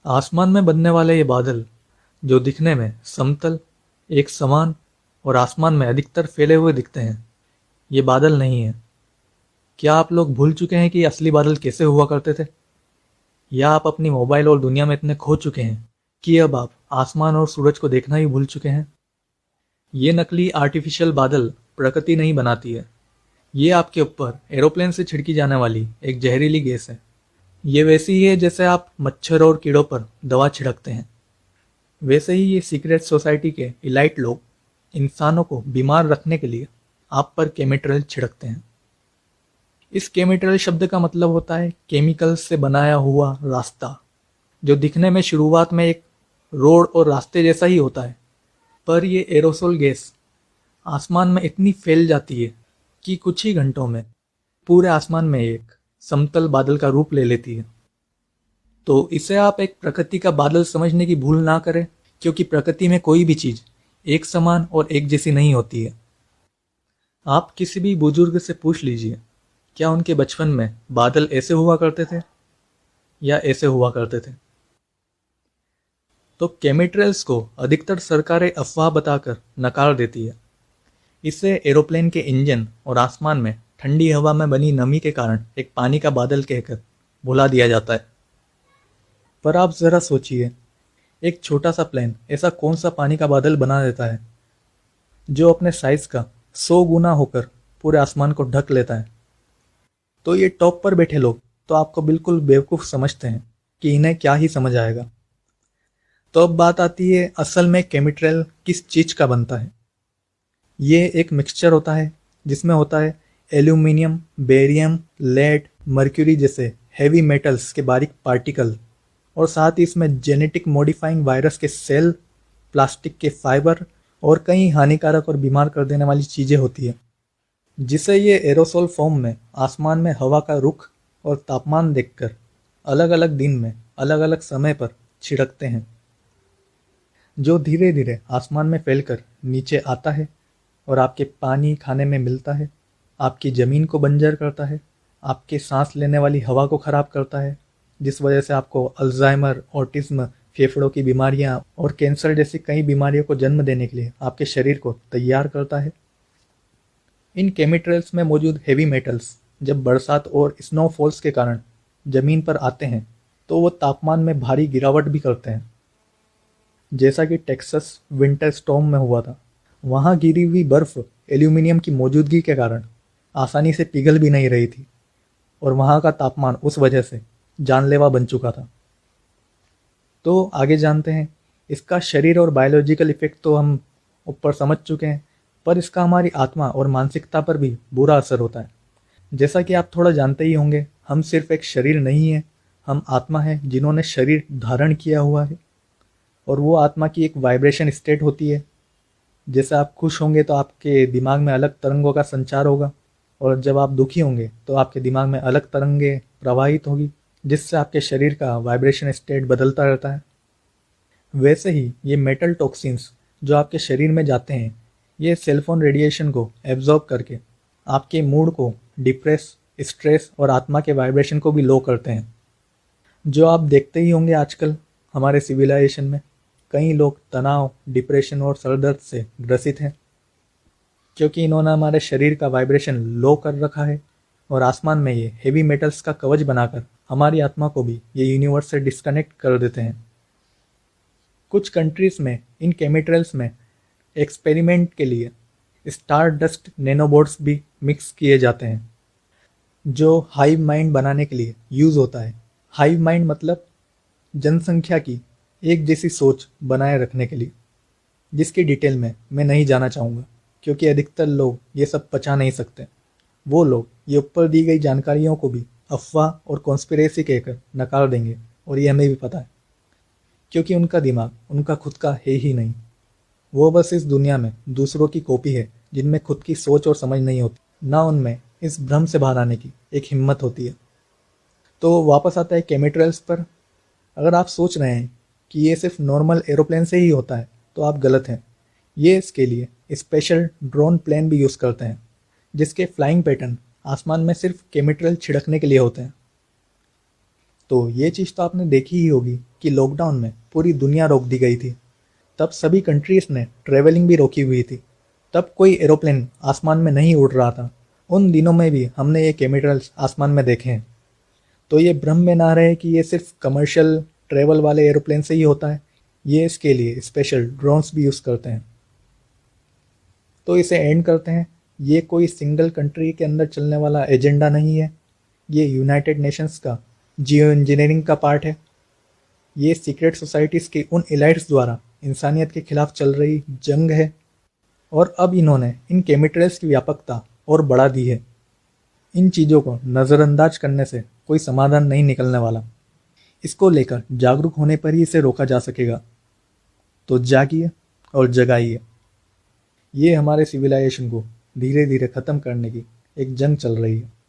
आसमान में बनने वाले ये बादल, जो दिखने में समतल, एक समान और आसमान में अधिकतर फैले हुए दिखते हैं, ये बादल नहीं है। क्या आप लोग भूल चुके हैं कि असली बादल कैसे हुआ करते थे? या आप अपनी मोबाइल और दुनिया में इतने खो चुके हैं कि अब आप आसमान और सूरज को देखना ही भूल चुके हैं? ये नकली आर्टिफिशियल बादल प्रकृति नहीं बनाती है। ये आपके ऊपर एरोप्लेन से छिड़की जाने वाली एक जहरीली गैस है। ये वैसी ही है जैसे आप मच्छर और कीड़ों पर दवा छिड़कते हैं। वैसे ही ये सीक्रेट सोसाइटी के इलाइट लोग इंसानों को बीमार रखने के लिए आप पर केमिकल छिड़कते हैं। इस केमिकल शब्द का मतलब होता है केमिकल से बनाया हुआ रास्ता, जो दिखने में शुरुआत में एक रोड और रास्ते जैसा ही होता है। पर ये एरोसोल गैस आसमान में इतनी फैल जाती है कि कुछ ही घंटों में पूरे आसमान में एक समतल बादल का रूप ले लेती है। तो इसे आप एक प्रकृति का बादल समझने की भूल ना करें, क्योंकि प्रकृति में कोई भी चीज एक समान और एक जैसी नहीं होती है। आप किसी भी बुजुर्ग से पूछ लीजिए, क्या उनके बचपन में बादल ऐसे हुआ करते थे या ऐसे हुआ करते थे? तो केमिट्रेल्स को अधिकतर सरकारें अफवाह बताकर नकार देती है। इसे एरोप्लेन के इंजन और आसमान में ठंडी हवा में बनी नमी के कारण एक पानी का बादल कहकर भुला दिया जाता है। पर आप जरा सोचिए, एक छोटा सा प्लेन ऐसा कौन सा पानी का बादल बना देता है जो अपने साइज का 100 गुना होकर पूरे आसमान को ढक लेता है? तो ये टॉप पर बैठे लोग तो आपको बिल्कुल बेवकूफ़ समझते हैं कि इन्हें क्या ही समझ आएगा। तो अब बात आती है असल में केमिट्रेल किस चीज़ का बनता है। ये एक मिक्सचर होता है जिसमें होता है एल्यूमिनियम, बेरियम, लेड, मर्क्यूरी जैसे हैवी मेटल्स के बारीक पार्टिकल, और साथ ही इसमें जेनेटिक मॉडिफाइंग वायरस के सेल, प्लास्टिक के फाइबर और कई हानिकारक और बीमार कर देने वाली चीज़ें होती है, जिसे ये एरोसोल फॉर्म में आसमान में हवा का रुख और तापमान देखकर अलग अलग दिन में अलग अलग समय पर छिड़कते हैं, जो धीरे धीरे आसमान में फैलकर नीचे आता है और आपके पानी खाने में मिलता है, आपकी ज़मीन को बंजर करता है, आपके सांस लेने वाली हवा को ख़राब करता है, जिस वजह से आपको अल्जाइमर, ऑटिज्म, फेफड़ों की बीमारियां और कैंसर जैसी कई बीमारियों को जन्म देने के लिए आपके शरीर को तैयार करता है। इन केमिकल्स में मौजूद हेवी मेटल्स जब बरसात और स्नोफॉल्स के कारण ज़मीन पर आते हैं तो वो तापमान में भारी गिरावट भी करते हैं, जैसा कि टेक्सास विंटर स्टॉर्म में हुआ था। वहाँ गिरी हुई बर्फ एल्यूमिनियम की मौजूदगी के कारण आसानी से पिघल भी नहीं रही थी और वहाँ का तापमान उस वजह से जानलेवा बन चुका था। तो आगे जानते हैं, इसका शरीर और बायोलॉजिकल इफेक्ट तो हम ऊपर समझ चुके हैं, पर इसका हमारी आत्मा और मानसिकता पर भी बुरा असर होता है। जैसा कि आप थोड़ा जानते ही होंगे, हम सिर्फ एक शरीर नहीं है, हम आत्मा है जिन्होंने शरीर धारण किया हुआ है, और वो आत्मा की एक वाइब्रेशन स्टेट होती है। जैसे आप खुश होंगे तो आपके दिमाग में अलग तरंगों का संचार होगा, और जब आप दुखी होंगे तो आपके दिमाग में अलग तरंगे प्रवाहित होगी, जिससे आपके शरीर का वाइब्रेशन स्टेट बदलता रहता है। वैसे ही ये मेटल टॉक्सिन्स जो आपके शरीर में जाते हैं, ये सेलफोन रेडिएशन को एब्जॉर्ब करके आपके मूड को डिप्रेस, स्ट्रेस और आत्मा के वाइब्रेशन को भी लो करते हैं। जो आप देखते ही होंगे आजकल हमारे सिविलाइजेशन में कई लोग तनाव, डिप्रेशन और सरदर्द से ग्रसित हैं, क्योंकि इन्होंने हमारे शरीर का वाइब्रेशन लो कर रखा है और आसमान में ये हेवी मेटल्स का कवच बनाकर हमारी आत्मा को भी ये यूनिवर्स से डिस्कनेक्ट कर देते हैं। कुछ कंट्रीज में इन केमिकल्स में एक्सपेरिमेंट के लिए स्टार डस्ट नैनोबोट्स भी मिक्स किए जाते हैं, जो हाइव माइंड बनाने के लिए यूज़ होता है। हाइव माइंड मतलब जनसंख्या की एक जैसी सोच बनाए रखने के लिए, जिसकी डिटेल में मैं नहीं जाना चाहूँगा, क्योंकि अधिकतर लोग ये सब पचा नहीं सकते। वो लोग ये ऊपर दी गई जानकारियों को भी अफवाह और कॉन्स्पिरेसी कहकर नकार देंगे, और ये हमें भी पता है, क्योंकि उनका दिमाग उनका खुद का है ही नहीं। वो बस इस दुनिया में दूसरों की कॉपी है, जिनमें खुद की सोच और समझ नहीं होती, ना उनमें इस भ्रम से बाहर आने की एक हिम्मत होती है। तो वापस आता है केमिट्रेल्स पर। अगर आप सोच रहे हैं कि ये सिर्फ नॉर्मल एरोप्लेन से ही होता है, तो आप गलत हैं। ये इसके लिए स्पेशल ड्रोन प्लेन भी यूज़ करते हैं, जिसके फ्लाइंग पैटर्न आसमान में सिर्फ केमिकल छिड़कने के लिए होते हैं। तो ये चीज़ तो आपने देखी ही होगी कि लॉकडाउन में पूरी दुनिया रोक दी गई थी। तब सभी कंट्रीज़ ने ट्रैवलिंग भी रोकी हुई थी। तब कोई एरोप्लेन आसमान में नहीं उड़ रहा था। उन दिनों में भी हमने ये केमिकल्स आसमान में देखे हैं। तो ये भ्रम में ना रहे कि ये सिर्फ कमर्शियल ट्रैवल वाले एरोप्लेन से ही होता है। ये इसके लिए स्पेशल ड्रोन्स भी यूज़ करते हैं। तो इसे एंड करते हैं। ये कोई सिंगल कंट्री के अंदर चलने वाला एजेंडा नहीं है। ये यूनाइटेड नेशंस का जियो इंजीनियरिंग का पार्ट है। ये सीक्रेट सोसाइटीज़ की उन एलाइट्स द्वारा इंसानियत के खिलाफ चल रही जंग है। और अब इन्होंने इन केमिकल्स की व्यापकता और बढ़ा दी है। इन चीज़ों को नज़रअंदाज करने से कोई समाधान नहीं निकलने वाला। इसको लेकर जागरूक होने पर ही इसे रोका जा सकेगा। तो जागिए और जगाइए। ये हमारे सिविलाइजेशन को धीरे धीरे ख़त्म करने की एक जंग चल रही है।